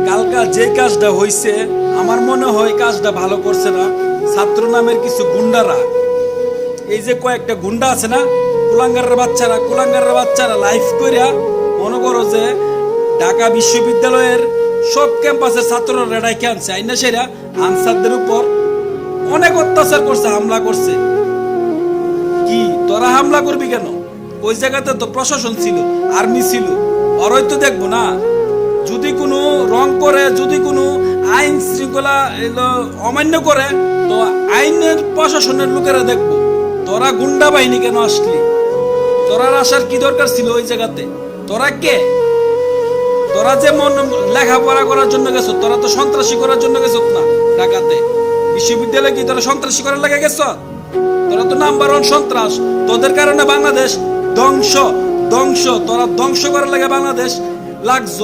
কালকা যে কাজটা হইছে আমার মনে হয় কাজটা ভালো করছে না ছাত্র নামের কিছু গুন্ডারা। এই যে কয়েকটা গুন্ডা আছে না, কুলাঙ্গারের বাচ্চারা লাইফ কইরা মনে করো যে ঢাকা বিশ্ববিদ্যালয়ের সব ক্যাম্পাসের ছাত্ররা রেডাইকে আনছে, আইনা সেরা আনসারদের উপর অনেক অত্যাচার করছে, হামলা করছে। কি তোরা হামলা করবি কেন? ওই জায়গাতে তো প্রশাসন ছিল, আর্মি ছিল, ওরাই তো দেখবো না। যদি কোনো রং করে, যদি কোনো আইন শৃঙ্খলা অমান্য করে, তো আইনের প্রশাসনের লোকেরা দেখবো। তোরা গুন্ডা বাহিনী কেন আসলি? তোরা আসার কি দরকার ছিল ওই জায়গাতে? তোরা কে? তোরা যেমন লেখাপড়া করার জন্য গেছো, তোরা তো সন্ত্রাসী করার জন্য গেছো না ঢাকাতে বিশ্ববিদ্যালয়ে। কি তোরা সন্ত্রাসী করার লাগে গেছ? তোরা তো নাম্বার 1 সন্ত্রাস। তোদের কারণে বাংলাদেশ ধ্বংস। তোরা ধ্বংস করার লাগে বাংলাদেশ লাগছ।